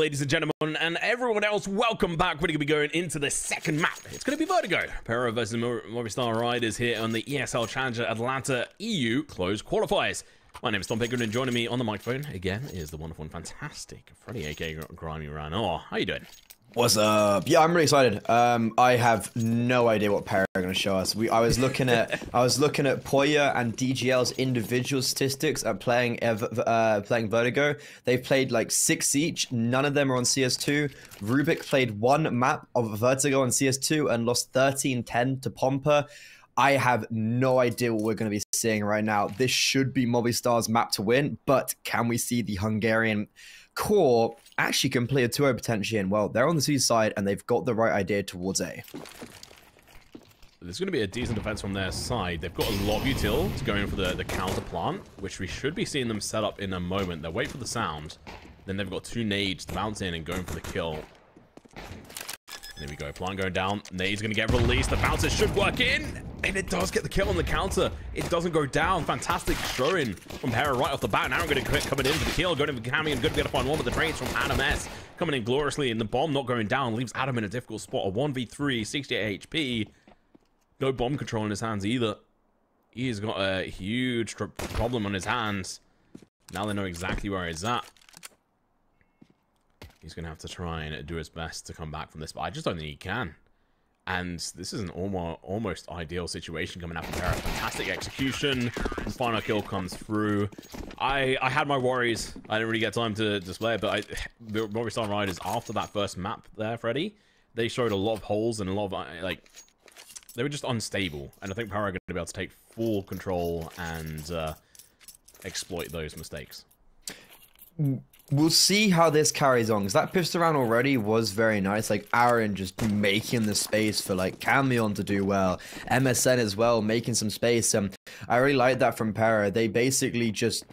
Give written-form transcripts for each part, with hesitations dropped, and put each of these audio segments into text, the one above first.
ladies and gentlemen, and everyone else, welcome back. We're going to be going into the second map. It's going to be Vertigo. PERA versus Movistar Riders here on the ESL Challenger Atlanta EU Closed Qualifiers. My name is Tom Pickard, and joining me on the microphone again is the wonderful and fantastic Freddie, aka Grimy Rano. How you doing? What's up? Yeah, I'm really excited. I have no idea what PERA are going to show us. I was looking at porya and DGL's individual statistics at playing Vertigo. They've played like 6 each. None of them are on CS2. Rubik played 1 map of Vertigo on CS2 and lost 13-10 to Pompa. I have no idea what we're going to be seeing right now. This should be Movistar's map to win, but can we see the Hungarian core actually can play a 2-0 potentially? And well, they're on the C side and they've got the right idea towards A. There's going to be a decent defense from their side. They've got a lot of util to go in for the counter plant, which we should be seeing them set up in a moment. They'll wait for the sound. Then they've got 2 nades to bounce in and going for the kill. There we go. Plant going down. Nade's going to get released. The bouncer should work in. And it does get the kill on the counter. It doesn't go down. Fantastic throw-in from PERA right off the bat. Now we're going to quit coming in for the kill. Going to Cami and good to be able to find one with the trades from Adam S. Coming in gloriously. And the bomb not going down leaves Adam in a difficult spot. A 1v3, 68 HP. No bomb control in his hands either. He's got a huge problem on his hands. Now they know exactly where he's at. He's going to have to try and do his best to come back from this, but I just don't think he can. And this is an almost ideal situation coming out from PERA. Fantastic execution. The final kill comes through. I had my worries. I didn't really get time to display it, but the Movistar Riders, after that first map there, Freddie, they showed a lot of holes and a lot of, like, they were just unstable. And I think PERA are going to be able to take full control and exploit those mistakes. We'll see how this carries on, because that pistol round already was very nice. Like, Aaron just making the space for, like, Camion to do well. MSN as well, making some space. I really like that from PERA. They basically just...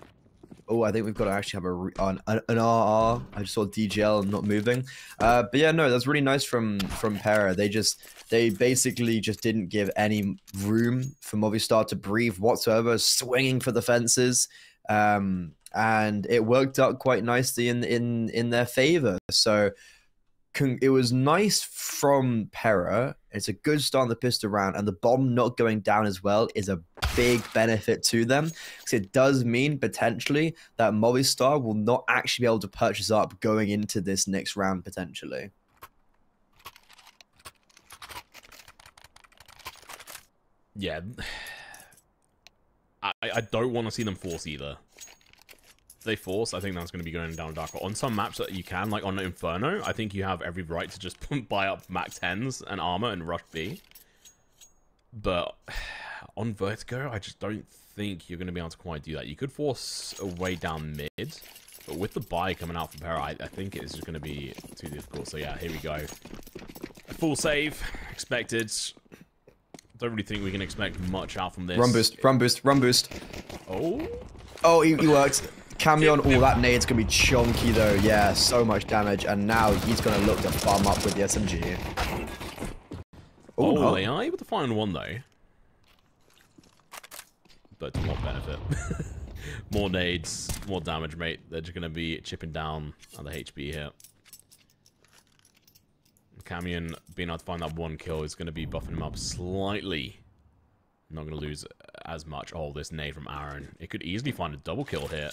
Oh, I think we've got to actually have an RR. I just saw DGL not moving. But yeah, no, that's really nice from PERA. They basically just didn't give any room for Movistar to breathe whatsoever, swinging for the fences. And it worked out quite nicely in their favor. So it was nice from PERA. It's a good start on the pistol round, and the bomb not going down as well is a big benefit to them, because it does mean potentially that Movistar will not actually be able to purchase up going into this next round potentially. Yeah, I don't want to see them force either. They force, I think that's going to be going down dark. But on some maps that you can, like on Inferno, I think you have every right to just buy up Mac 10s and armor and rush B. But on Vertigo, I just don't think you're going to be able to quite do that. You could force a way down mid, but with the buy coming out from PERA, I think it's just going to be too difficult. So yeah, here we go. A full save expected. Don't really think we can expect much out from this. Run boost, run boost, run boost. Oh, he worked. Camion, oh, that nade's gonna be chunky though. Yeah, so much damage, and now he's gonna look to farm up with the SMG. Oh, they are able to find one though, but to what benefit? More nades, more damage, mate. They're just gonna be chipping down on the HP here. Camion being able to find that 1 kill is gonna be buffing him up slightly. Not gonna lose as much. Oh, this nade from Aaron. It could easily find a double kill here.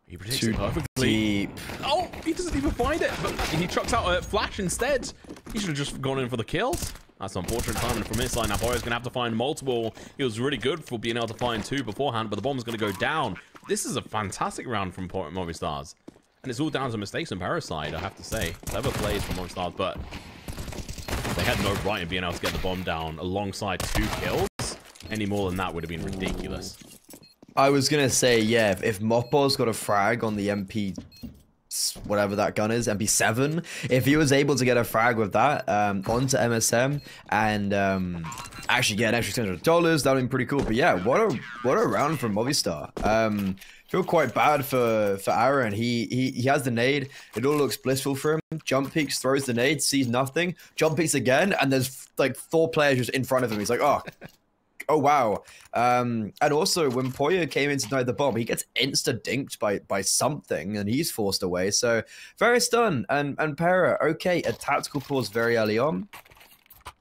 He predicts it perfectly. Deep. Oh, he doesn't even find it, but he chucks out a flash instead. He should have just gone in for the kills. That's unfortunate timing from his side. Now Porya's going to have to find multiple. He was really good for being able to find 2 beforehand, but the bomb's going to go down. This is a fantastic round from Movistars. And it's all down to mistakes on PERA's side, I have to say. Clever plays from Movistars, but they had no right in being able to get the bomb down alongside 2 kills. Any more than that would have been ridiculous. I was gonna say, yeah, if Mothball's got a frag on the MP, whatever that gun is, MP7, if he was able to get a frag with that onto MSM and actually get an extra $200, that would be pretty cool. But yeah, what a round from Movistar. Feel quite bad for Aaron. He has the nade. It all looks blissful for him. Jump peeks, throws the nade, sees nothing. Jump peeks again, and there's like 4 players just in front of him. He's like, oh. oh wow. And also when Porya came in to deny the bomb, he gets insta-dinked by something and he's forced away. So very stunned. And PERA, okay, a tactical pause very early on.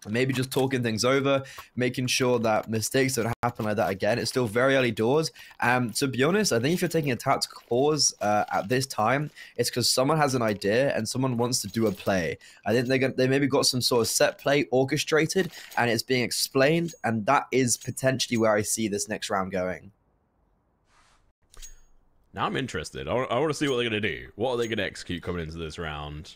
Maybe just talking things over, making sure that mistakes don't happen like that again. It's still very early doors. To be honest, I think if you're taking a tactical pause at this time, it's because someone has an idea and someone wants to do a play. I think they maybe got some sort of set play orchestrated and it's being explained, and that is potentially where I see this next round going. Now I'm interested. I want to see what they're going to do. What are they going to execute coming into this round?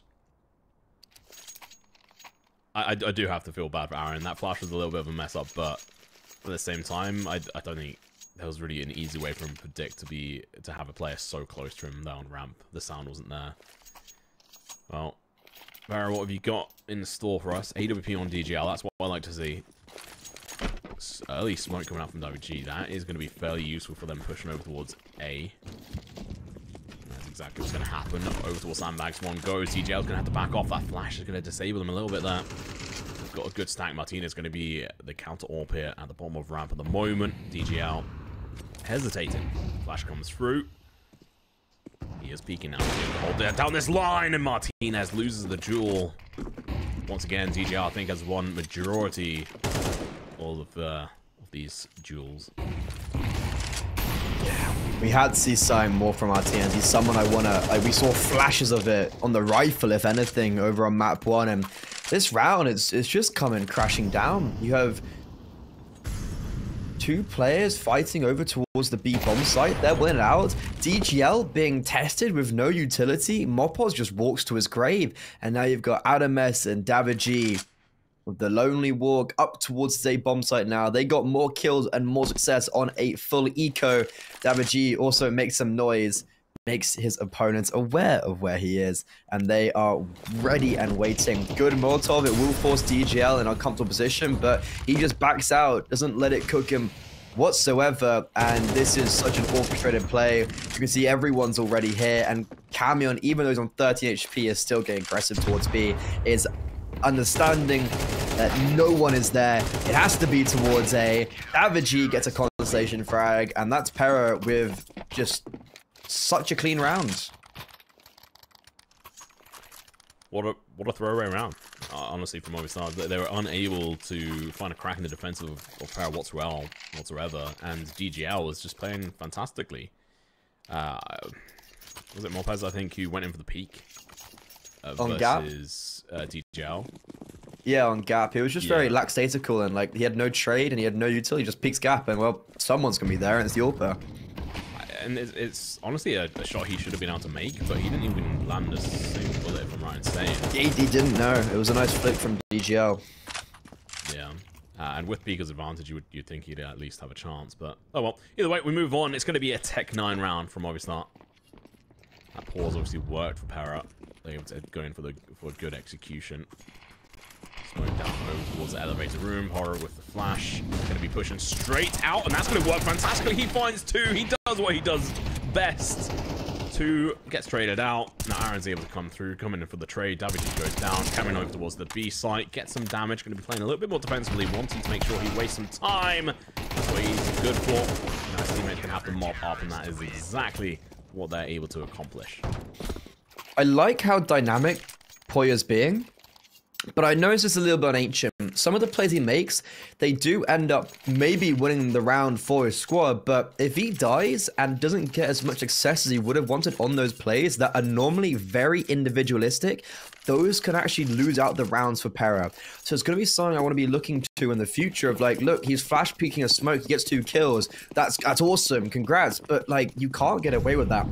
I do have to feel bad for Aaron. That flash was a little bit of a mess up, but at the same time, I don't think there was really an easy way for him to predict to have a player so close to him there on ramp. The sound wasn't there. Well, PERA, what have you got in store for us? AWP on DGL, that's what I like to see. Early smoke coming out from WG. That is going to be fairly useful for them pushing over towards A. That's exactly what's going to happen. Over towards sandbags. One goes. DGL's going to have to back off. That flash is going to disable them a little bit there. They've got a good stack. Martinez is going to be the counter AWP here at the bottom of ramp at the moment. DGL hesitating. Flash comes through. He is peeking now. Hold there down this line, and Martinez loses the duel. Once again, DGL I think has won majority all of these duels. Yeah, we had to see something more from Martinez. He's someone I wanna. Like, we saw flashes of it on the rifle, if anything, over on map 1, and this round it's just coming crashing down. You have two players fighting over towards the B bomb site. They're winning out. DGL being tested with no utility. Mopos just walks to his grave, and now you've got Adames and Davig with the lonely walk up towards the bomb site now. They got more kills and more success on a full eco. Davig also makes some noise, makes his opponents aware of where he is, and they are ready and waiting. Good Molotov. It will force DGL in a comfortable position, but he just backs out, doesn't let it cook him whatsoever, and this is such an orchestrated play. You can see everyone's already here, and Camion, even though he's on 13 HP, is still getting aggressive towards B, is understanding that no one is there. It has to be towards A. Davig gets a constellation frag, and that's PERA with just such a clean round. What a throwaway round, honestly, from Movistar. They were unable to find a crack in the defense of PERA whatsoever, and DGL was just playing fantastically. Was it Morpez, I think, who went in for the peak on Gap? Versus DGL? Yeah, on Gap. He was just very lackadaisical, and like he had no trade and he had no utility. He just peeks Gap, and well, someone's gonna be there, and it's the AWP. And it's honestly a shot he should have been able to make, but he didn't even land a single bullet, if I'm right in saying. He didn't know. It was a nice flick from DGL. Yeah. And with Pika's advantage, you'd think he'd at least have a chance, but oh well. Either way, we move on. It's going to be a Tech 9 round from Movistar. That pause obviously worked for PERA. They were able to go in for good execution. Smoke down over towards the elevator room. Horror with the flash. Going to be pushing straight out, and that's going to work fantastically. He finds two. He does what he does best. Two gets traded out. Now Aaron's able to come through, coming in for the trade. Davig goes down, coming over towards the B site, gets some damage. Going to be playing a little bit more defensively, wanting to make sure he wastes some time. That's what he's good for. Now his teammates can have to mop up, and that is exactly what they're able to accomplish. I like how dynamic Porya's being, but I know it's just a little bit unancient. Some of the plays he makes, they do end up maybe winning the round for his squad, but if he dies and doesn't get as much success as he would have wanted on those plays that are normally very individualistic, those can actually lose out the rounds for PERA. So it's going to be something I want to be looking to in the future of like, look, he's flash peeking a smoke, he gets 2 kills. That's awesome, congrats. But like, you can't get away with that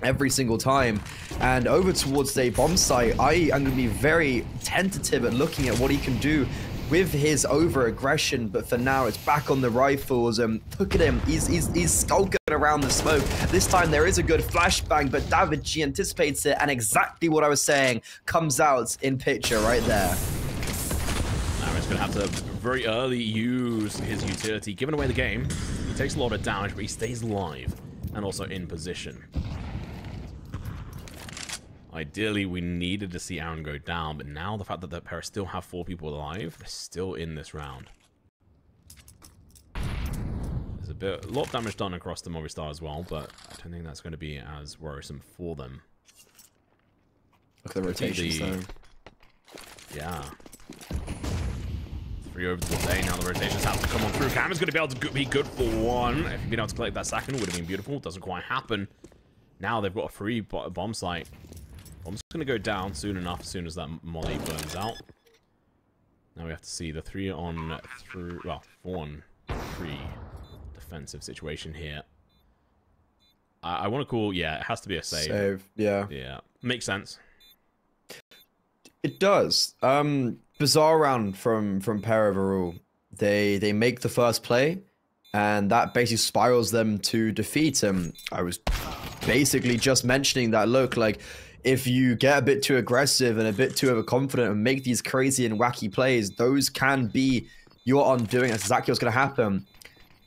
every single time. And over towards the bomb site, I am going to be very tentative at looking at what he can do with his over aggression, but for now it's back on the rifles, and look at him, he's skulking around the smoke. This time there is a good flashbang, but Davig anticipates it, and exactly what I was saying comes out in picture right there. Now he's going to have to very early use his utility, giving away the game. He takes a lot of damage, but he stays alive and also in position. Ideally, we needed to see Aaron go down, but now the fact that the PERA still have 4 people alive, they're still in this round. a lot of damage done across the Movistar as well, but I don't think that's going to be as worrisome for them. Look at the rotations, though. Yeah. 3 over towards A. Now the rotations have to come on through. Cameron's going to be able to be good for 1. If he'd been able to collect that second, it would have been beautiful. Doesn't quite happen. Now they've got a free bomb site. Bomb's going to go down soon enough, as soon as that molly burns out. Now we have to see the 3 on 3, well, 4 on 3 defensive situation here. I want to call, yeah, it has to be a save. Save, yeah. Yeah, makes sense. It does. Bizarre round from PERA overall. They make the first play, and that basically spirals them to defeat. I was basically just mentioning that, look, like, if you get a bit too aggressive and a bit too overconfident and make these crazy and wacky plays, those can be your undoing. That's exactly what's going to happen.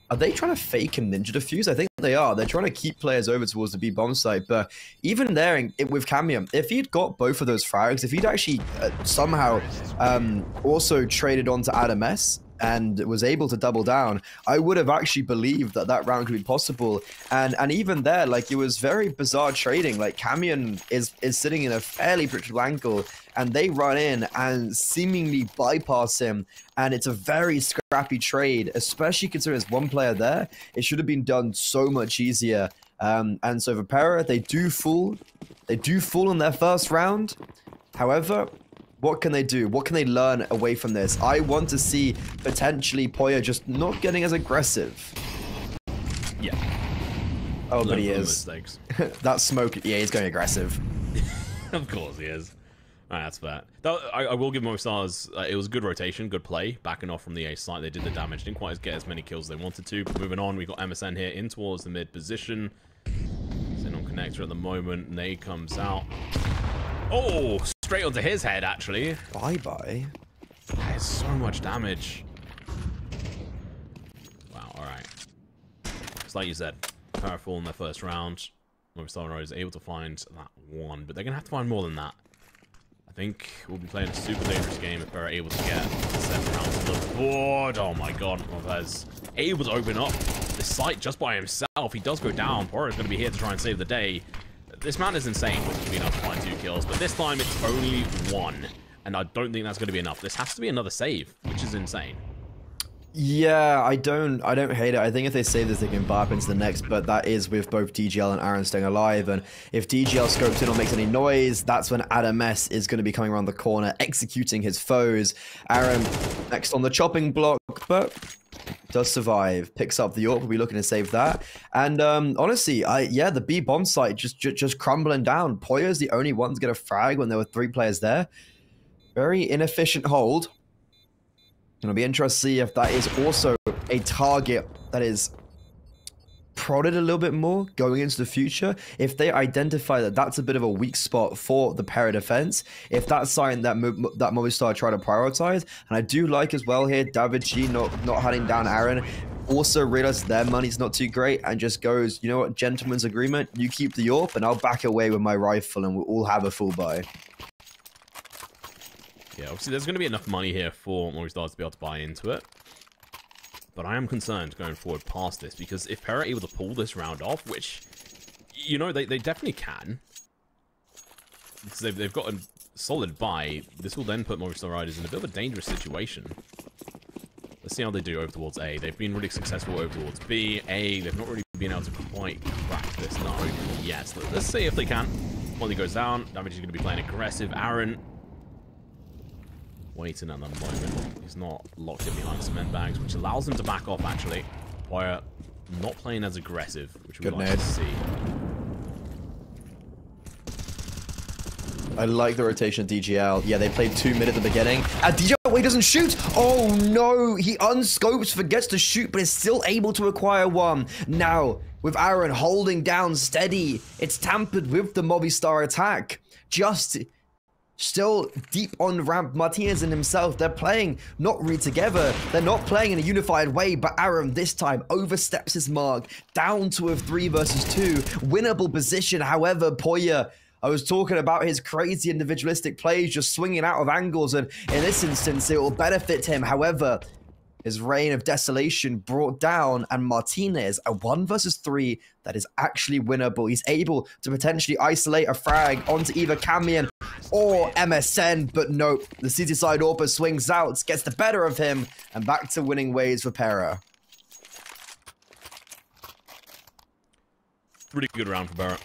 Are they trying to fake a ninja defuse? I think they are. They're trying to keep players over towards the B bomb site. But even there with Camium, if he'd got both of those frags, if he'd actually somehow also traded onto Adam S and was able to double down, I would have actually believed that that round could be possible. And even there, like, it was very bizarre trading. Like, Camion is sitting in a fairly predictable angle, and they run in and seemingly bypass him, and it's a very scrappy trade, especially considering there's one player there. It should have been done so much easier. And so for PERA, they do fall in their first round. However, what can they do? What can they learn away from this? I want to see potentially porya just not getting as aggressive. Yeah. Oh, but he is. That smoke, yeah, he's going aggressive. Of course he is. Alright, that's fair. I will give Movistar's, it was a good rotation, good play. Backing off from the A site, they did the damage. Didn't quite get as many kills as they wanted to. But moving on, we got MSN here in towards the mid position. Sin on connector at the moment. Nade comes out. Oh, straight onto his head, actually. Bye-bye. That is so much damage. Wow, alright. Just like you said, PERA fall in their first round. Movistar is able to find that 1, but they're going to have to find more than that. I think we'll be playing a super dangerous game if they're able to get 7 rounds on the board. Oh my god, Moves able to open up the site just by himself. He does go down. Porya is going to be here to try and save the day. This man is insane with being able to find 2 kills, but this time it's only 1, and I don't think that's going to be enough. This has to be another save, which is insane. Yeah, I don't hate it. I think if they save this, they can bar up into the next, but that is with both DGL and Aaron staying alive, and if DGL scopes in or makes any noise, that's when Adam S is going to be coming around the corner, executing his foes. Aaron next on the chopping block, but does survive, picks up the AWP. We'll be looking to save that. And honestly, yeah, the B bomb site just crumbling down. Porya is the only one to get a frag when there were 3 players there. Very inefficient hold. It'll be interesting to see if that is also a target that is prodded a little bit more going into the future. If they identify that that's a bit of a weak spot for the PERA defense, if that's something that Movistar try to prioritize. And I do like as well here, David G not hunting down Aaron. Also realizes their money's not too great and just goes, you know what, gentleman's agreement, you keep the AWP and I'll back away with my rifle and we'll all have a full buy. Yeah, obviously there's going to be enough money here for Movistar to be able to buy into it. But I am concerned going forward past this, because if PERA are able to pull this round off, which, you know, they definitely can, because they've got a solid buy, this will then put Movistar Riders in a bit of a dangerous situation. Let's see how they do over towards A. They've been really successful over towards B. A, they've not really been able to quite crack this nut open yet. So let's see if they can. Molly goes down. Damage is going to be playing aggressive. Aaron waiting at the moment. He's not locked in behind cement bags, which allows him to back off, actually. Porya not playing as aggressive, which we like to see. I like the rotation of DGL. Yeah, they played 2 mid at the beginning. And DGL, he doesn't shoot. Oh no, he unscopes, forgets to shoot, but is still able to acquire 1. Now, with Aaron holding down steady, it's tampered with the Movistar attack. Just still deep on ramp, Martinez and himself, they're playing not really together. They're not playing in a unified way, but Aaron this time oversteps his mark, down to a 3 versus 2. Winnable position, however, Porya, I was talking about his crazy individualistic plays, just swinging out of angles, and in this instance, it will benefit him. However, his reign of desolation brought down, and Martinez, a 1 versus 3 that is actually winnable. He's able to potentially isolate a frag onto either Camion or MSN, but nope, the city side AWP swings out, gets the better of him, and back to winning ways for PERA. Pretty good round for PERA.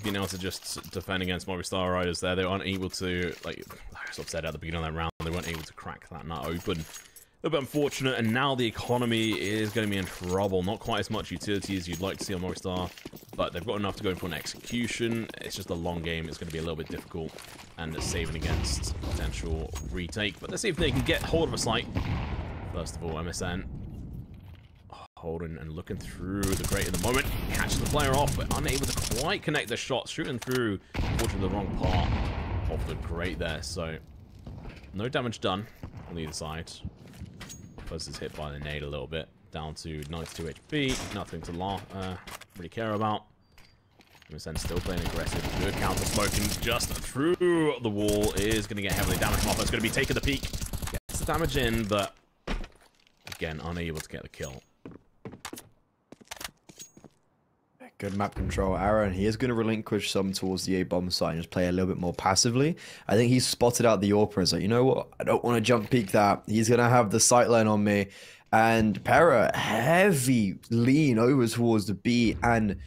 Being able to just defend against Movistar Riders there. They weren't able to, like I sort of said at the beginning of that round, they weren't able to crack that nut open. A little bit unfortunate, and now the economy is going to be in trouble. Not quite as much utility as you'd like to see on Movistar, but they've got enough to go for an execution. It's just a long game. It's going to be a little bit difficult, and saving against potential retake. But let's see if they can get hold of a site. First of all, MSN holding and looking through the crate at the moment. Catches the player off, but unable to quite connect the shot. Shooting through, unfortunately, the wrong part of the crate there. So, no damage done on either side. First is hit by the nade a little bit. Down to 92 HP. Nothing to really care about. MSN still playing aggressive. Good counter smoking just through the wall. Is going to get heavily damaged off. It's going to be taking the peak. Gets the damage in, but again, unable to get the kill. Good map control, Aaron. He is going to relinquish some towards the A-bomb side and just play a little bit more passively. I think he's spotted out the AWP and is like, you know what? I don't want to jump peek that. He's going to have the sightline on me. And PERA, heavy lean over towards the B and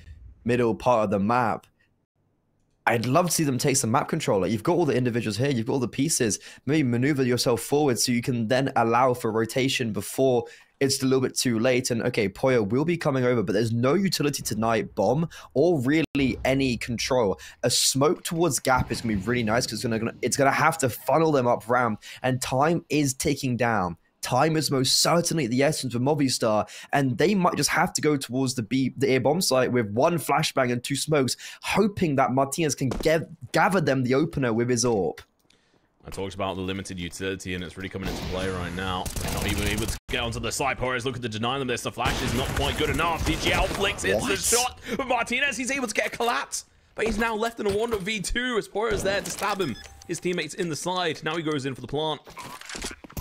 middle part of the map. I'd love to see them take some map control. Like, you've got all the individuals here. You've got all the pieces. Maybe maneuver yourself forward so you can then allow for rotation before it's a little bit too late. And okay, porya will be coming over, but there's no utility tonight, bomb, or really any control. A smoke towards gap is gonna be really nice because it's gonna have to funnel them up ramp, and time is ticking down. Time is most certainly the essence of Movistar, and they might just have to go towards the A bomb site with 1 flashbang and 2 smokes, hoping that Martinez can gather them the opener with his AWP. I talked about the limited utility, and it's really coming into play right now. They're not even able to get onto the side. Porya's looking to deny them this. The flash is not quite good enough. DGL flicks into the shot. But Martinez, he's able to get a collapse. But he's now left in a 1v2 as Porya's there to stab him. His teammates in the side. Now he goes in for the plant.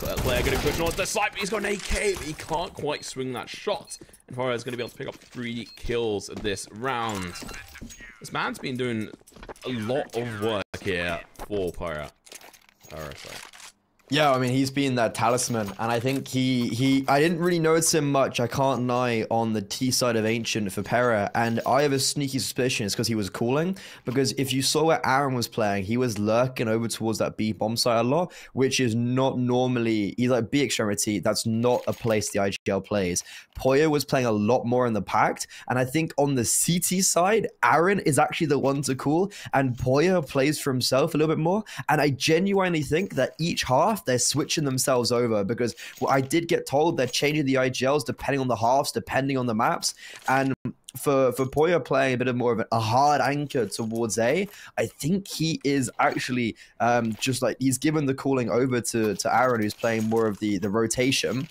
That player getting pushed onto the side, but he's got an AK, but he can't quite swing that shot. And Porya's going to be able to pick up 3 kills this round. This man's been doing a lot of work here for PERA. Yeah, I mean, he's been that talisman, and I think I didn't really notice him much, I can't lie, on the T side of Ancient for PERA, and I have a sneaky suspicion it's because he was cooling, because if you saw where Aaron was playing, he was lurking over towards that B bomb site a lot, which is not normally, he's like B extremity, that's not a place the IGL plays. Porya was playing a lot more in the pact, and I think on the CT side, Aaron is actually the one to cool, and Porya plays for himself a little bit more, and I genuinely think that each half, they're switching themselves over, because I did get told they're changing the IGLs depending on the halves, depending on the maps, and for Porya playing a bit of more of a hard anchor towards A, I think he is actually just like, he's given the calling over to Aaron, who's playing more of the rotation.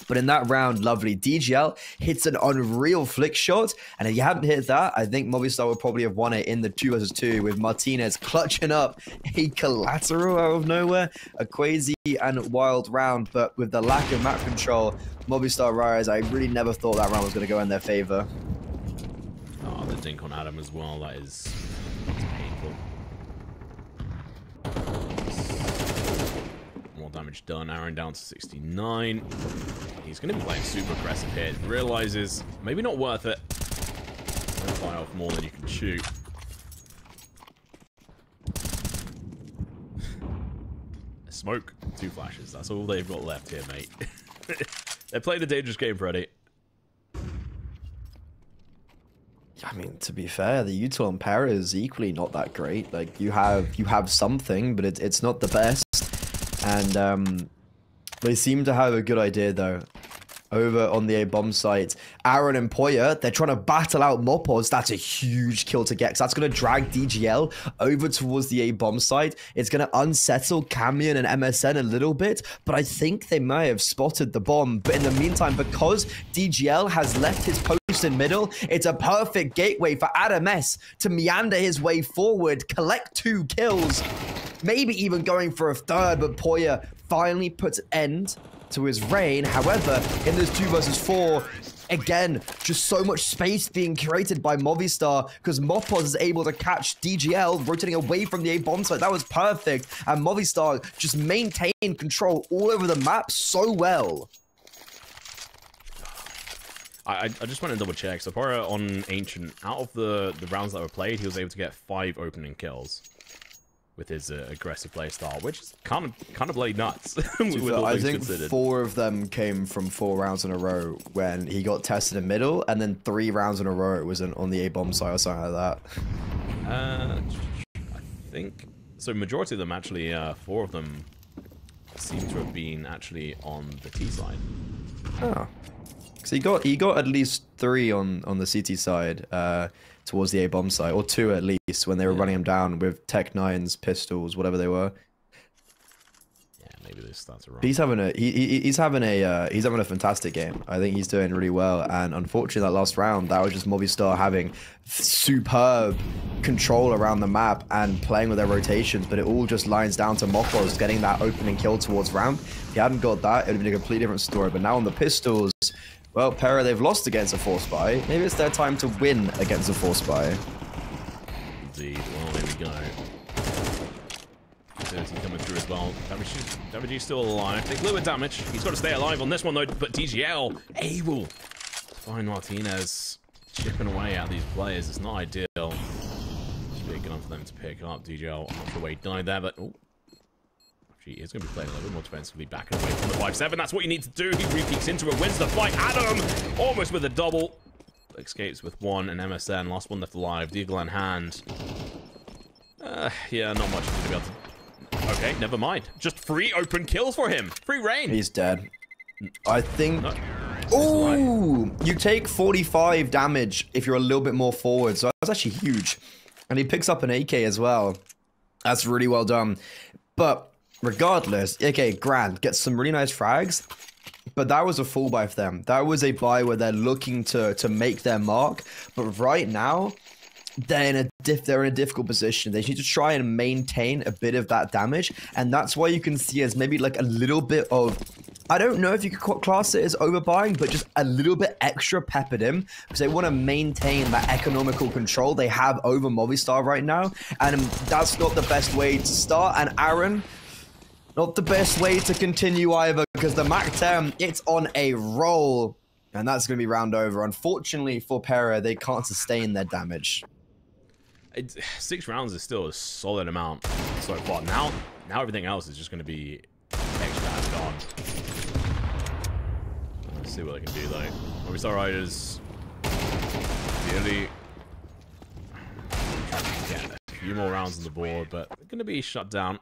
But in that round, lovely. DGL hits an unreal flick shot. And if you hadn't hit that, I think Movistar would probably have won it in the 2 versus 2 with Martinez clutching up a collateral out of nowhere. A crazy and wild round. But with the lack of map control, Movistar Riders, I really never thought that round was going to go in their favor. Oh, the dink on Adam as well. That's painful. More damage done. Aaron down to 69. He's going to be playing super aggressive here. Realizes maybe not worth it. Don't fire off more than you can shoot. Smoke. 2 flashes. That's all they've got left here, mate. They're playing a dangerous game, Freddy. I mean, to be fair, the util on PERA is equally not that great. Like, you have something, but it's not the best. And they seem to have a good idea, though. Over on the A-bomb site, Aaron and Porya, they're trying to battle out Mopos. That's a huge kill to get, because that's going to drag DGL over towards the A-bomb site. It's going to unsettle Camion and MSN a little bit, but I think they may have spotted the bomb. But in the meantime, because DGL has left his post in middle, it's a perfect gateway for Adam S to meander his way forward, collect 2 kills, maybe even going for a 3rd, but Porya finally puts an end to his Rain. However, in this 2 versus 4, again, just so much space being created by Movistar because Mopos is able to catch DGL rotating away from the A bomb site. That was perfect. And Movistar just maintained control all over the map so well. I just want to double check. So PERA on Ancient, out of the rounds that were played, he was able to get 5 opening kills with his aggressive play style, which is kind of bloody nuts. With all I things think considered. 4 of them came from 4 rounds in a row when he got tested in middle, and then 3 rounds in a row it was on the A bomb side or something like that. I think so. Majority of them actually, 4 of them seem to have been actually on the T side. Oh. So he got at least 3 on the CT side towards the A bomb side, or 2 at least when they were running him down with Tech 9s, pistols, whatever they were. Yeah, maybe those stats are wrong. He's having a fantastic game. I think he's doing really well. And unfortunately, that last round, that was just Movistar having superb control around the map and playing with their rotations. But it all just lines down to Mopos getting that opening kill towards ramp. If he hadn't got that, it would have been a completely different story. But now on the pistols, well, PERA, they've lost against a Force Buy. Maybe it's their time to win against a Force Buy. Indeed. Well, there we go. Dirty coming through as well. Damage is still alive. Take a little bit of damage. He's got to stay alive on this one, though. But DGL able to find Martinez chipping away at these players. It's not ideal. It's big enough for them to pick up. DGL, I'm not sure where he died there, but... Oh. He is going to be playing a little bit more defensively, backing away from the 5-7. That's what you need to do. He re-peeks into it, wins the fight. Adam, almost with a double. Escapes with 1, and MSN, last one left alive. Deagle in hand. Yeah, not much he's going to be able to... Okay, never mind. Just 3 open kills for him. Free reign. He's dead. I think... Ooh! You take 45 damage if you're a little bit more forward, so that's actually huge. And he picks up an AK as well. That's really well done. But... regardless, okay, Grand gets some really nice frags, but that was a full buy for them. That was a buy where they're looking to make their mark, but right now, they're in a difficult position. They need to try and maintain a bit of that damage, and that's why you can see as maybe like a little bit of, I don't know if you could class it as overbuying, but just a little bit extra peppered in because they want to maintain that economical control they have over Movistar right now, and that's not the best way to start. And Aaron, not the best way to continue either, because the MAC-10, it's on a roll. And that's going to be round over. Unfortunately for PERA, they can't sustain their damage. 6 rounds is still a solid amount so far. Now everything else is just going to be extra add on. Let's see what they can do, though. Movistar Riders really get a few more rounds on the board, but they're going to be shut down.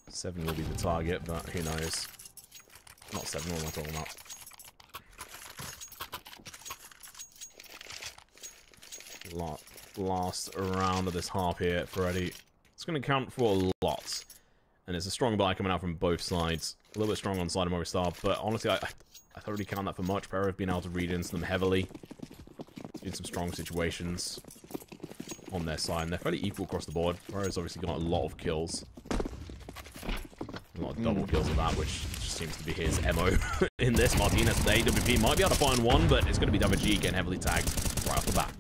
7 will be the target, but who knows? Not 7, what am I talking about? Last round of this half here for Eddie. It's going to count for a lot. And it's a strong buy coming out from both sides. A little bit strong on the side of Movistar, but honestly, I don't really count that for much. PERA have been able to read into them heavily. It's been some strong situations on their side, and they're fairly equal across the board. PERA's obviously got a lot of kills. A lot of double kills of that, which just seems to be his MO in this. Martinez AWP might be able to find one, but it's going to be WG getting heavily tagged right off the bat.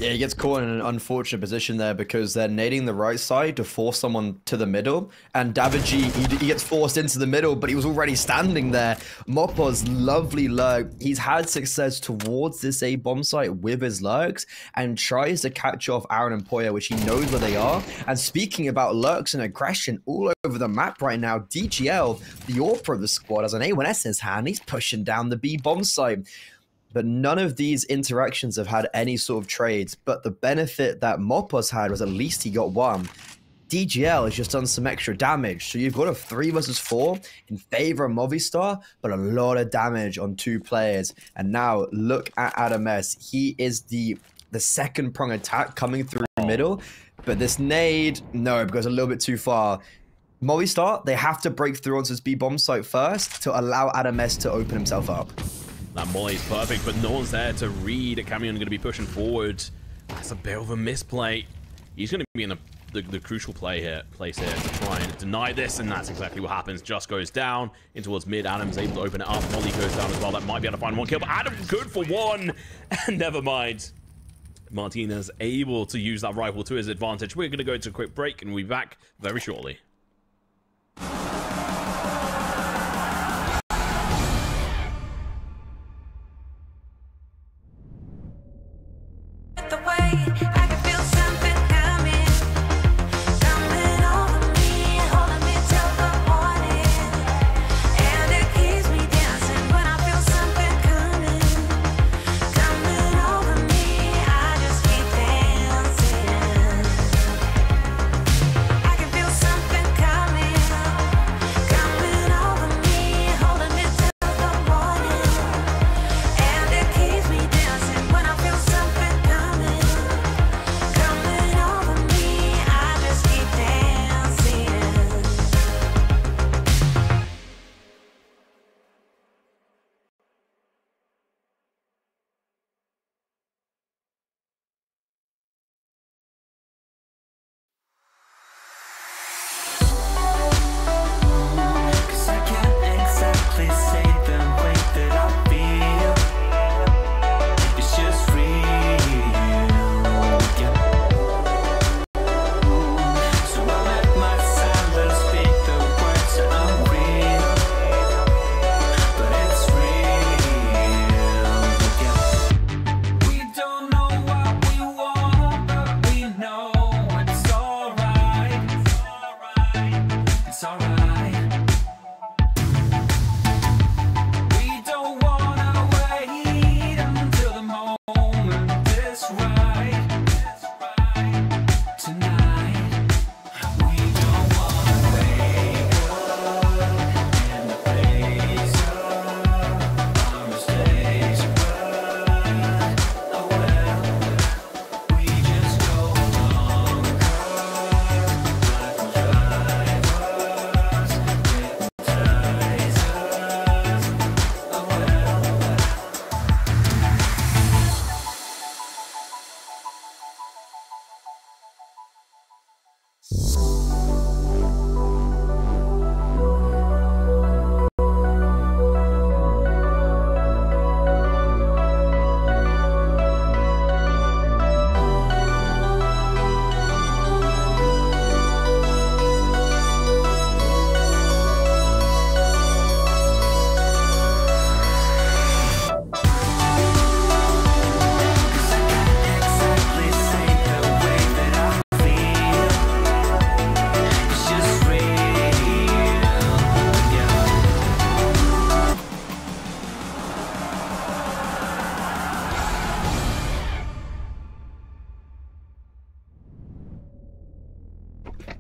Yeah, he gets caught in an unfortunate position there because they're nading the right side to force someone to the middle. And Daviji, he gets forced into the middle, but he was already standing there. Mopos, lovely lurk. He's had success towards this A bomb site with his lurks and tries to catch off Aaron and Porya, which he knows where they are. And speaking about lurks and aggression all over the map right now, DGL, the AWP of the squad, has an A1S in his hand. He's pushing down the B bomb site. But none of these interactions have had any sort of trades. But the benefit that Mopos had was at least he got one. DGL has just done some extra damage. So you've got a 3 versus 4 in favor of Movistar, but a lot of damage on 2 players. And now look at Adam S. He is the second prong attack coming through the middle. But this nade, no, it goes a little bit too far. Movistar, they have to break through onto this B bomb site first to allow Adam S to open himself up. That molly is perfect, but no one's there to read. Camion going to be pushing forward. That's a bit of a misplay. He's going to be in a the crucial place here to try and deny this, and that's exactly what happens. Just goes down in towards mid. Adam's able to open it up. Molly goes down as well. That might be able to find one kill, but Adam good for one. And never mind. Martinez able to use that rifle to his advantage. We're going to go to a quick break, and we'll be back very shortly.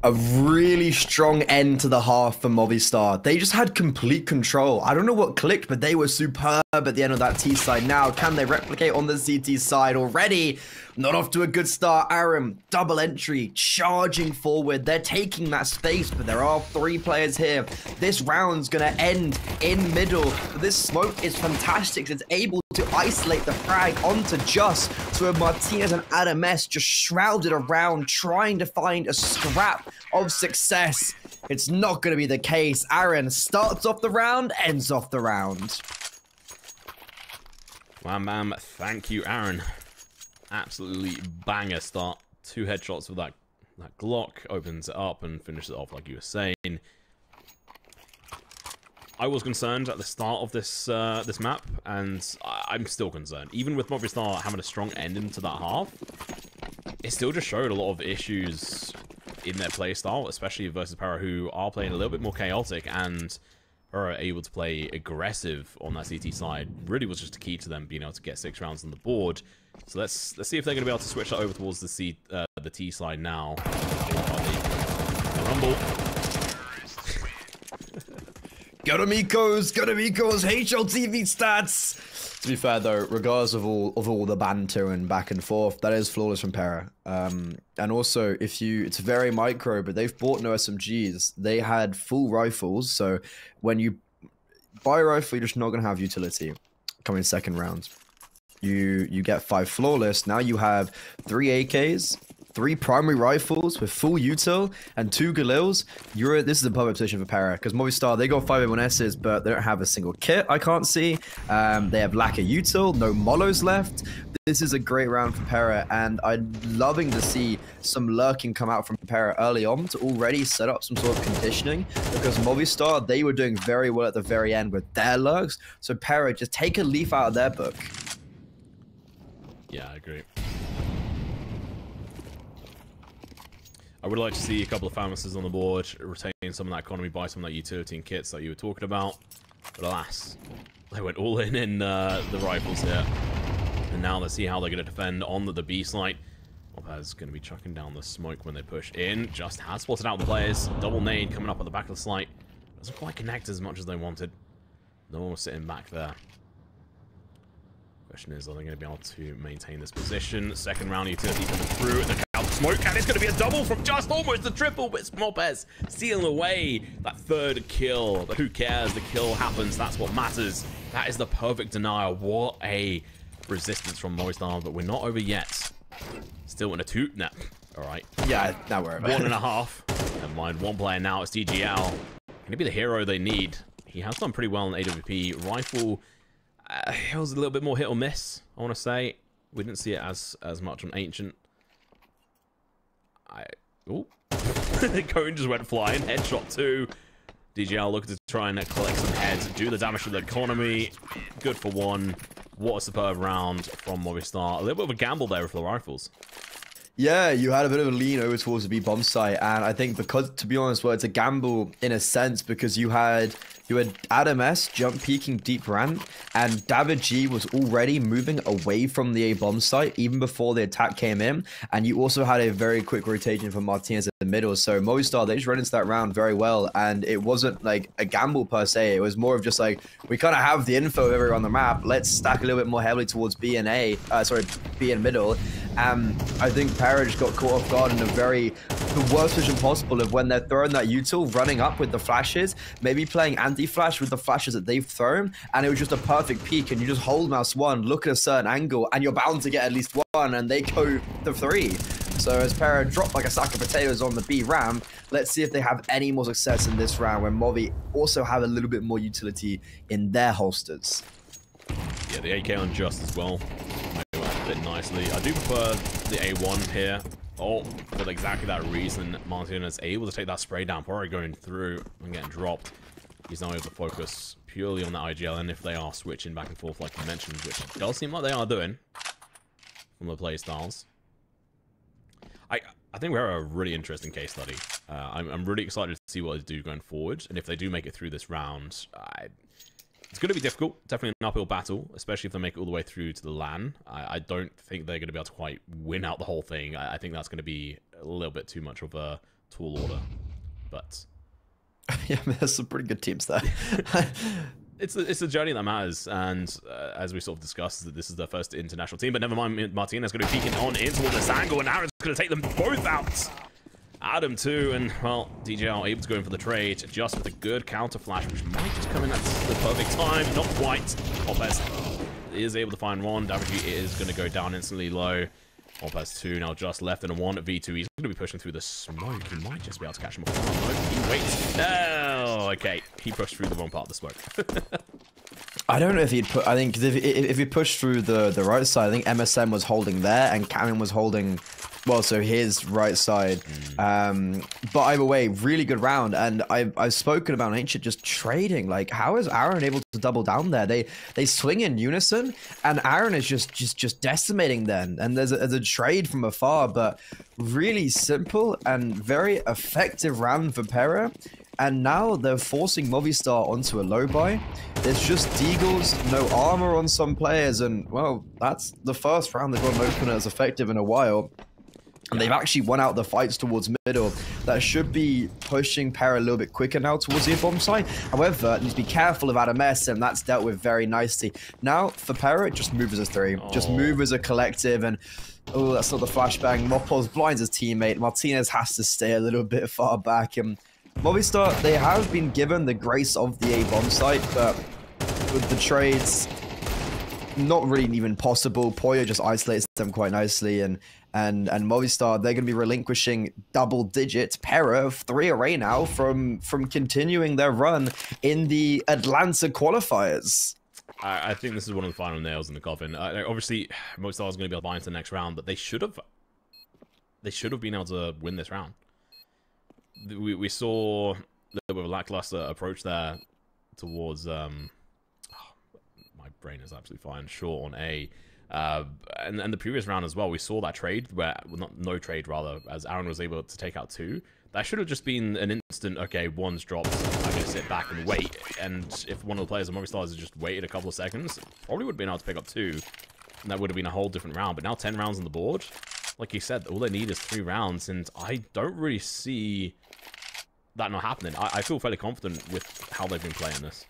A really strong end to the half for Movistar. They just had complete control. I don't know what clicked, but they were superb at the end of that T side. Now, can they replicate on the CT side already? Not off to a good start. Aram, double entry, charging forward. They're taking that space, but there are 3 players here. This round's gonna end in middle. But this smoke is fantastic. It's able to isolate the frag onto Just. So Martinez and Adam S just shrouded around, trying to find a scrap of success. It's not gonna be the case. Aaron starts off the round, ends off the round. Wham bam, thank you, Aaron. Absolutely banger start. 2 headshots with that Glock, opens it up and finishes it off like you were saying. I was concerned at the start of this this map, and I'm still concerned. Even with Movistar having a strong ending to that half, it still just showed a lot of issues in their playstyle, especially versus PERA, who are playing a little bit more chaotic, and are able to play aggressive on that CT side. Really was just a key to them being able to get 6 rounds on the board. So let's see if they're going to be able to switch that over towards the T side now. The rumble. Go to Miko's HLTV stats. To be fair though, regardless of all the banter and back and forth, that is flawless from PERA. And also, it's very micro, but they've bought no SMGs. They had full rifles, so when you buy a rifle, you're just not gonna have utility coming second round. You get 5 flawless. Now you have 3 AKs, 3 primary rifles with full util and 2 Galils, this is a perfect position for PERA, because Movistar, they got 5A1Ss, but they don't have a single kit, I can't see. They have lack of util, no molos left. This is a great round for PERA, and I'm loving to see some lurking come out from PERA early on to already set up some sort of conditioning, because Movistar, they were doing very well at the very end with their lurks. So PERA, just take a leaf out of their book. Yeah, I agree. I would like to see a couple of Famouses on the board, retain some of that economy, buy some of that utility and kits that you were talking about. But alas, they went all in the rifles here. And now let's see how they're going to defend on the B site. Lopez going to be chucking down the smoke when they push in. Just has spotted out the players. Double nade coming up at the back of the site. Doesn't quite connect as much as they wanted. No one was sitting back there. Question is, are they going to be able to maintain this position? Second round utility coming through. The counter smoke, and it's going to be a double from just almost the triple, but it's Lopez stealing away that third kill. But who cares? The kill happens. That's what matters. That is the perfect denial. What a resistance from Movistar, but we're not over yet. Still in a 2. Nah. All right. Yeah, now we're over. 1.5. Never mind. 1 player now. It's DGL. Can he be the hero they need? He has done pretty well in AWP. Rifle, it was a little bit more hit or miss, I want to say. We didn't see it as much on Ancient. Oh. Cone just went flying. Headshot 2. DGL looking to try and collect some heads, do the damage to the economy. Good for 1. What a superb round from Movistar. A little bit of a gamble there with the rifles. Yeah, you had a bit of a lean over towards the B bomb site, and I think because, to be honest, well, it's a gamble in a sense, because you had Adam S jump peeking deep ramp, and David G was already moving away from the A bomb site even before the attack came in, and you also had a very quick rotation from Martinez in the middle. So Movistar, they just ran into that round very well, and it wasn't like a gamble per se. It was more of just like, we kind of have the info everywhere on the map. Let's stack a little bit more heavily towards B and A, B and middle. I think PERA just got caught off guard in the worst position possible of when they're throwing that util, running up with the flashes, maybe playing anti-flash with the flashes that they've thrown, and it was just a perfect peek, and you just hold mouse 1, look at a certain angle, and you're bound to get at least 1, and they go the 3. So as PERA drop like a sack of potatoes on the B ramp, let's see if they have any more success in this round, where Movi also have a little bit more utility in their holsters. Yeah, the AK on Just as well. Bit nicely. I do prefer the A1 here. Oh, for exactly that reason, Martinez able to take that spray down. Porya going through and getting dropped. He's now able to focus purely on that IGL, and if they are switching back and forth like you mentioned, which does seem like they are doing from the play styles. I think we're a really interesting case study. I'm really excited to see what they do going forward, and if they do make it through this round, it's going to be difficult, definitely an uphill battle, especially if they make it all the way through to the LAN. I don't think they're going to be able to quite win out the whole thing. I think that's going to be a little bit too much of a tall order. But yeah, I mean, there's some pretty good teams there. It's a journey that matters, and as we sort of discussed, that this is their first international team. But never mind, Martinez going to be peeking on into this angle, and Aaron's going to take them both out. Adam too, and well, DJL able to go in for the trade, just with a good counter flash, which might just come in at the perfect time. Not quite. Lopez is able to find 1. Davigi is going to go down instantly low. Lopez 2 now just left in a 1v2. He's going to be pushing through the smoke. He might just be able to catch him off. No, he waits. No, okay. He pushed through the wrong part of the smoke. I don't know if he'd put. I think if he pushed through the right side, I think MSM was holding there and Cameron was holding, well, so his right side. But either way, really good round. And I've spoken about Ancient just trading. Like, how is Aaron able to double down there? They swing in unison, and Aaron is just decimating them. And there's a trade from afar, but really simple and very effective round for PERA. And now they're forcing Movistar onto a low buy. There's just Deagles, no armor on some players, and well, that's the first round they've got an opener as effective in a while. And they've actually won out the fights towards middle. That should be pushing PERA a little bit quicker now towards the bomb side. However, needs to be careful of Adam S, and that's dealt with very nicely. Now, for PERA, just move as a 3. Just move as a collective, and oh, that's not the flashbang. Mopos blinds his teammate. Martinez has to stay a little bit far back, and Movistar, they have been given the grace of the A-bomb site, but with the trades, not really even possible. Porya just isolates them quite nicely, and Movistar, they're going to be relinquishing double digits. PERA 3 array now from continuing their run in the Atlanta qualifiers. I think this is one of the final nails in the coffin. Obviously, Movistar is going to be aligned to the next round, but they should have been able to win this round. We saw a little bit of a lackluster approach there towards my brain is absolutely fine. Short on A, and the previous round as well. We saw that trade where, well, no trade rather, as Aaron was able to take out 2. That should have just been an instant, okay, 1's dropped, I'm going to sit back and wait. And if one of the players of Movistar has just waited a couple of seconds, probably would have been able to pick up 2. And that would have been a whole different round. But now 10 rounds on the board. Like you said, all they need is 3 rounds. And I don't really see that not happening. I feel fairly confident with how they've been playing this.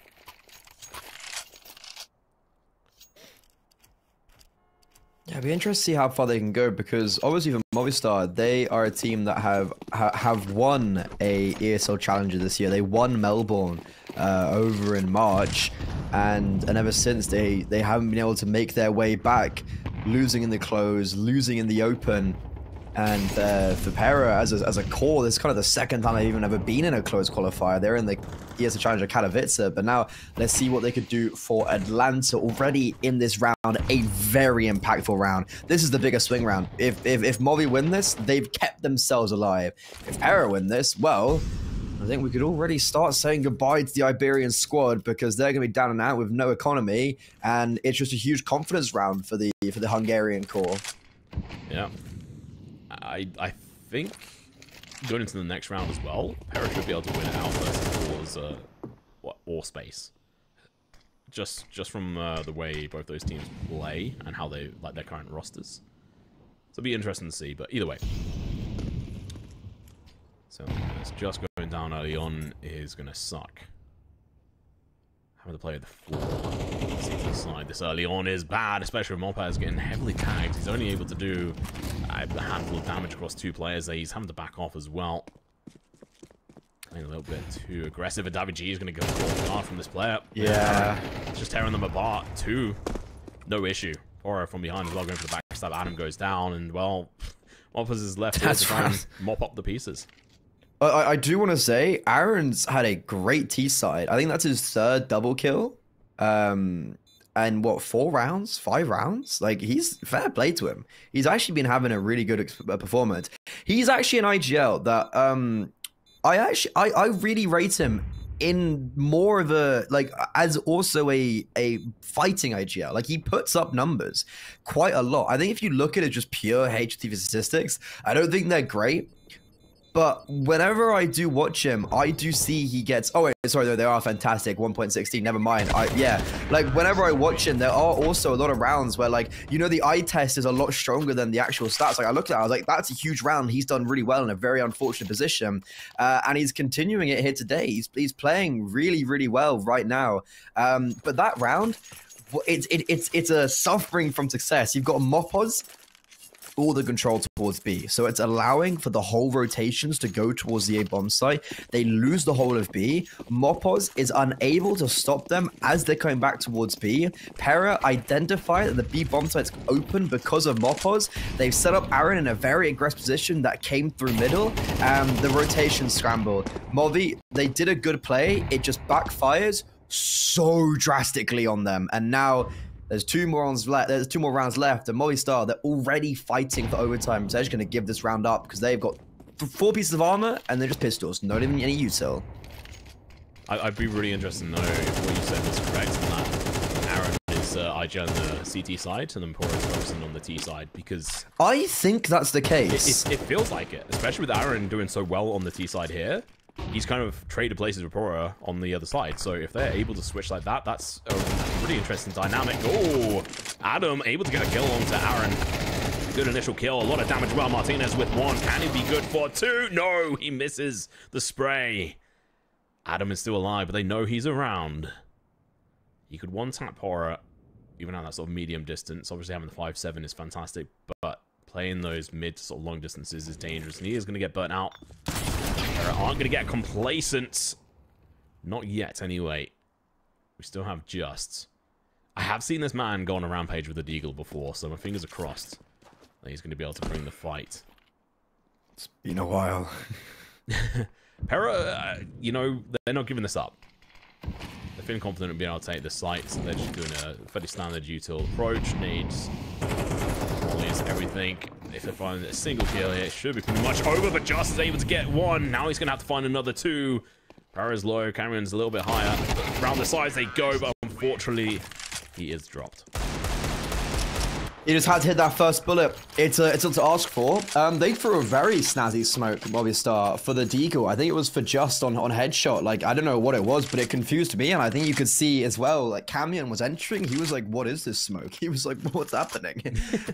Yeah, it'd be interesting to see how far they can go, because obviously for Movistar, they are a team that have won a ESL Challenger this year. They won Melbourne over in March, and ever since they haven't been able to make their way back, losing in the close, losing in the open. And for PERA, as a core, this is kind of the second time they've even ever been in a close qualifier. They're in the ESL Challenger Katowice, but now let's see what they could do for Atlanta already in this round, a very impactful round. This is the biggest swing round. If Movi win this, they've kept themselves alive. If PERA win this, well, I think we could already start saying goodbye to the Iberian squad, because they're going to be down and out with no economy, and it's just a huge confidence round for the Hungarian core. Yeah. I think going into the next round as well, PERA should be able to win it out versus or space. Just from the way both those teams play and how they like their current rosters. So it'll be interesting to see. But either way, so it's just going down early on is going to suck. Having to play the 4 CT side this early on is bad, especially with Mopaz getting heavily tagged. He's only able to do a handful of damage across 2 players there. He's having to back off as well. Playing a little bit too aggressive, and David G is going to go hard from this player. Yeah. Just tearing them apart. 2. No issue. Porya from behind as well, going for the backstab. Adam goes down, and well, Mopaz is left here to try and mop up the pieces. I do want to say, Aaron's had a great T side. I think that's his 3rd double kill. And what, 4 rounds? 5 rounds? Like, he's fair play to him. He's actually been having a really good performance. He's actually an IGL that I really rate him in more of a, like, as also a fighting IGL. Like, he puts up numbers quite a lot. I think if you look at it just pure HTV statistics, I don't think they're great. But whenever I do watch him, I do see he gets... Oh, wait, sorry, no, they are fantastic. 1.16, never mind. Yeah, like, whenever I watch him, there are also a lot of rounds where, like, you know, the eye test is a lot stronger than the actual stats. Like, I looked at it, I was like, that's a huge round. He's done really well in a very unfortunate position. And he's continuing it here today. He's playing really, really well right now. But that round, it's a suffering from success. You've got Mopaz, all the control towards B. So it's allowing for the whole rotations to go towards the A bomb site. They lose the whole of B. Mopaz is unable to stop them as they're coming back towards B. PERA identify that the B bomb site's open because of Mopaz. They've set up Aaron in a very aggressive position that came through middle. The rotation scrambled. Movi, they did a good play. It just backfires so drastically on them. And now there's 2 more rounds left. There's 2 more rounds left, and Movistar, they're already fighting for overtime. So they're just going to give this round up because they've got 4 pieces of armor and they're just pistols, not even any util. I'd be really interested to know if what you said was correct, and that Aaron is IGL on the CT side, and then Porya is focusing on the T side, because I think that's the case. It feels like it, especially with Aaron doing so well on the T side here. He's kind of traded places with Porya on the other side. So if they're able to switch like that, that's a pretty interesting dynamic. Oh, Adam able to get a kill onto Aaron. Good initial kill. A lot of damage. Well, Martinez with 1. Can he be good for 2? No, he misses the spray. Adam is still alive, but they know he's around. He could one-tap Porya, even at that sort of medium distance. Obviously, having the 5-7 is fantastic, but playing those mid to sort of long distances is dangerous, and he is going to get burnt out. Aren't going to get complacent. Not yet, anyway. We still have just. I have seen this man go on a rampage with a deagle before, so my fingers are crossed that he's going to be able to bring the fight. It's been a while. PERA, you know, they're not giving this up. They're feeling confident in being able to take the site, so they're just doing a fairly standard util approach. Needs volleys, everything. If they find a single kill here, it should be pretty much over, but Just is able to get one. Now he's going to have to find another two. PERA's low, Cameron's a little bit higher. Around the sides they go, but unfortunately, he is dropped. He just had to hit that first bullet. It's a to ask for. They threw a very snazzy smoke, Movistar, for the deagle. I think it was for Just on headshot. Like, I don't know what it was, but it confused me. And I think you could see as well, like, Camion was entering. He was like, what is this smoke? He was like, what's happening?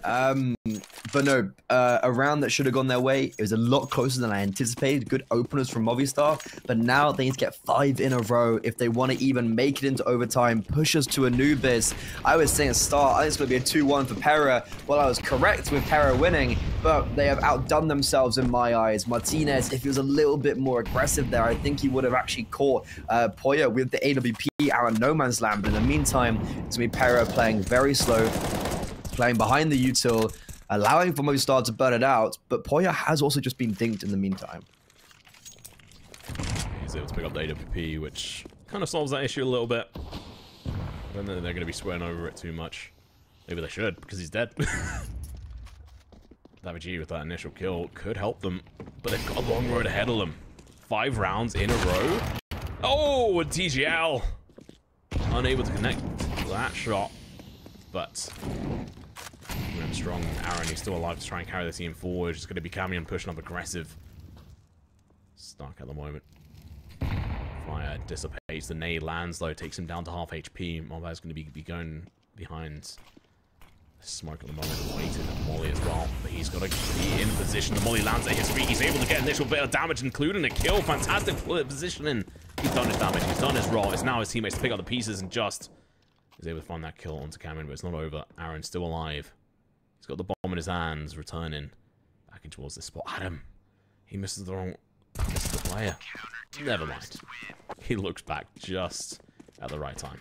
But no, a round that should have gone their way. It was a lot closer than I anticipated. Good openers from Movistar. But now they need to get 5 in a row if they want to even make it into overtime, push us to Anubis. I was saying start. I think it's going to be a 2-1 for PERA. Well, I was correct with PERA winning, but they have outdone themselves in my eyes. Martinez, if he was a little bit more aggressive there, I think he would have actually caught Porya with the AWP out of no man's land. But in the meantime, it's going to be PERA playing very slow, playing behind the util, allowing for Movistar to burn it out, but Porya has also just been dinked in the meantime. He's able to pick up the AWP, which kind of solves that issue a little bit. I don't think they're going to be swearing over it too much. Maybe they should, because he's dead. Vertigo with that initial kill could help them, but they've got a long road ahead of them. 5 rounds in a row. Oh, a TGL. Unable to connect that shot, but strong. Aaron, he's still alive to try and carry the team forward. It's going to be Camion pushing up aggressive. Stuck at the moment. Fire dissipates. The nade lands though, takes him down to half HP. Mobile's going to be going behind smoke at the moment, waiting at Molly as well, but he's got to be in position. The Molly lands at his feet. He's able to get initial bit of damage, including a kill. Fantastic positioning. He's done his damage. He's done his role. It's now his teammates to pick up the pieces, and Just is able to find that kill onto Cameron, but it's not over. Aaron's still alive. He's got the bomb in his hands, returning back in towards this spot. Adam, he misses the player. Never mind. He looks back just at the right time.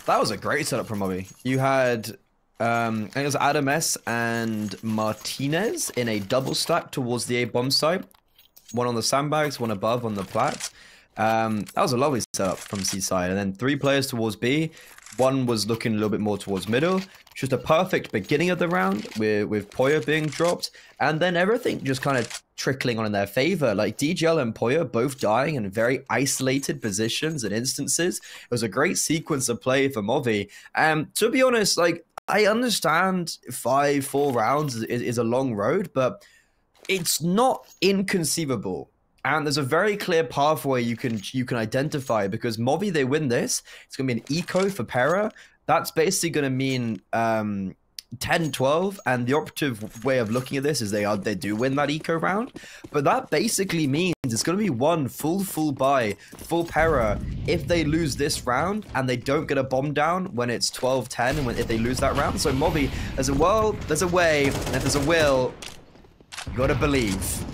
That was a great setup from Mobby. You had, I think it was Adam S and Martinez in a double stack towards the A bomb site. One on the sandbags, one above on the plat. That was a lovely setup from C side. And then 3 players towards B. One was looking a little bit more towards middle. Just a perfect beginning of the round with Porya being dropped. And then everything just kind of trickling on in their favor. Like DGL and Porya both dying in very isolated positions and instances. It was a great sequence of play for Movi. To be honest, like, I understand 4 rounds is a long road, but it's not inconceivable. And there's a very clear pathway you can identify, because Movi, they win this. It's going to be an eco for PERA. That's basically going to mean 10-12, and the operative way of looking at this is they do win that eco round. But that basically means it's going to be one full buy for PERA if they lose this round and they don't get a bomb down when it's 12-10 and if they lose that round. So Movi, there's a way, and if there's a will, you got to believe.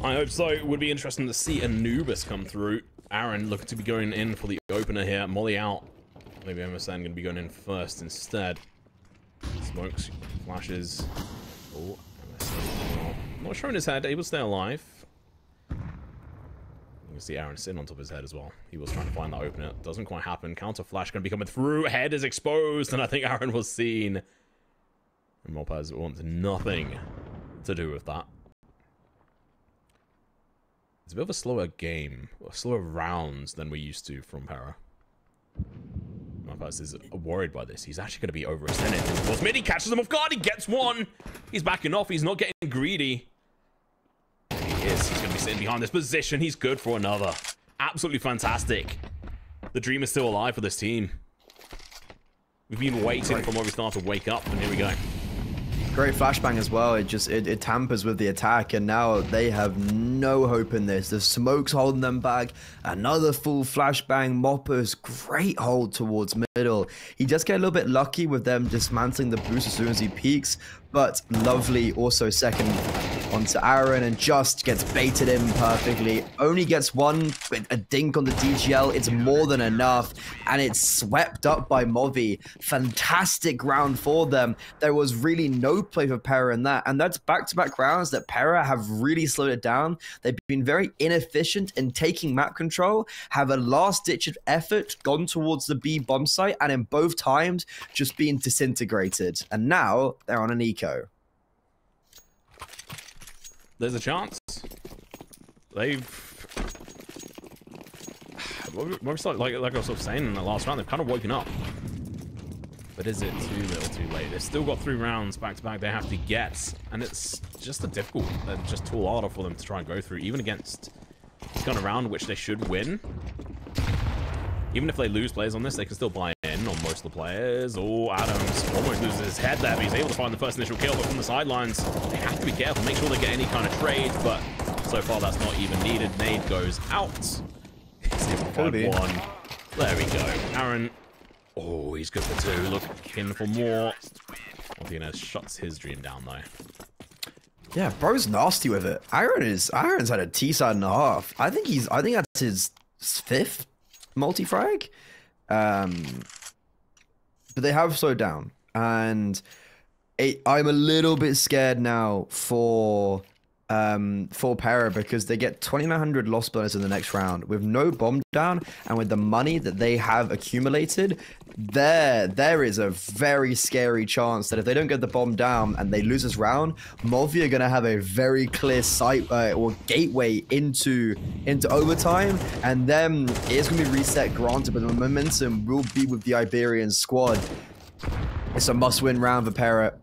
I hope so. It would be interesting to see Anubis come through. Aaron looking to be going in for the opener here. Molly out. Maybe MSN going to be going in first instead. Smokes, flashes. Oh, MSN not showing his head. Able to stay alive. You can see Aaron sitting on top of his head as well. He was trying to find that opener. Doesn't quite happen. Counter flash going to be coming through. Head is exposed, and I think Aaron was seen. And Mopaz wants nothing to do with that. It's a bit of a slower game, slower rounds than we used to from PERA. Mopaz is worried by this. He's actually going to be overextended towards mid. He catches him off guard. He gets one. He's backing off. He's not getting greedy. He is. He's going to be sitting behind this position. He's good for another. Absolutely fantastic. The dream is still alive for this team. We've been waiting for Movistar to wake up, and here we go. Great flashbang as well. It tampers with the attack, and now they have no hope in this. The smoke's holding them back. Another full flashbang. Moppers, great hold towards middle. He just get a little bit lucky with them dismantling the boost as soon as he peaks, but lovely also second onto Aaron and just gets baited in perfectly. Only gets one, a dink on the DGL. It's more than enough, and it's swept up by Movi. Fantastic round for them. There was really no play for PERA in that, and that's back-to-back rounds that PERA have really slowed it down. They've been very inefficient in taking map control, have a last-ditch effort gone towards the B bomb site, and in both times just being disintegrated. And now they're on an eco. There's a chance. They've like I was sort of saying in the last round, they've kind of woken up. But is it too little too late? They've still got 3 rounds back to back they have to get, and it's just a difficult, just tall order for them to try and go through, even against this kind of round, which they should win. Even if they lose players on this, they can still buy in on most of the players. Oh, Adams almost loses his head there, but he's able to find the first initial kill. But from the sidelines, they have to be careful, make sure they get any kind of trade. But so far, that's not even needed. Nade goes out. He's able to find one. There we go. Aaron. Oh, he's good for 2. Looking for more. Martinez shuts his dream down, though. Yeah, bro's nasty with it. Aaron's had a T-side and a half. I think that's his 5th multi-frag. But they have slowed down, and I'm a little bit scared now for PERA, because they get 2,900 loss bonus in the next round with no bomb down, and with the money that they have accumulated, there is a very scary chance that if they don't get the bomb down and they lose this round, Movi are going to have a very clear sight or gateway into overtime, and then it's going to be reset, granted, but the momentum will be with the Iberian squad. It's a must-win round for PERA.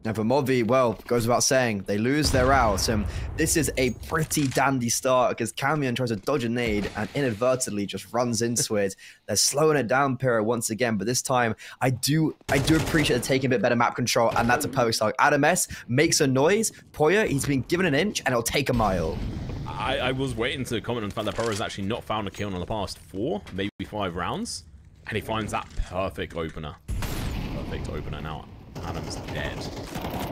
And for Movi, well, goes without saying, they lose, they're out. And this is a pretty dandy start, because Camion tries to dodge a nade and inadvertently just runs into it. They're slowing it down, PERA, once again, but this time I do appreciate them taking a bit better map control, and that's a perfect start. Adam S makes a noise. Porya, he's been given an inch, and it'll take a mile. I was waiting to comment on the fact that PERA has actually not found a kill in the past 4, maybe 5 rounds, and he finds that perfect opener. Perfect opener now. Adam's dead.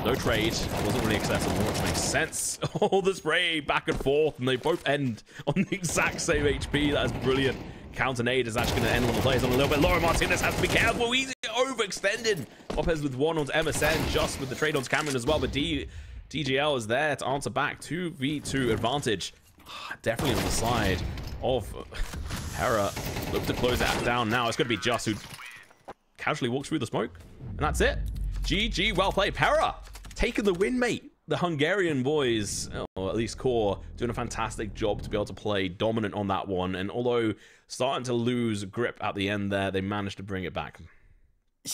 No trade. Wasn't really accessible, which makes sense. Oh, the spray back and forth, and they both end on the exact same HP. That is brilliant. Counter nade is actually going to end one of the players on a little bit lower. Martinez has to be careful. He's overextended. Lopez with 1 onto MSN, just with the trade onto Cameron as well. But DGL is there to answer back. 2v2 advantage. Definitely on the side of PERA. Look to close that down now. It's going to be Just, who casually walks through the smoke. And that's it. GG, well played. PERA taking the win, mate. The Hungarian boys, or at least Core, doing a fantastic job to be able to play dominant on that one. And although starting to lose grip at the end there, they managed to bring it back.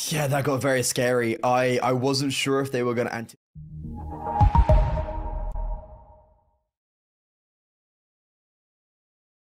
Yeah, that got very scary. I wasn't sure if they were going to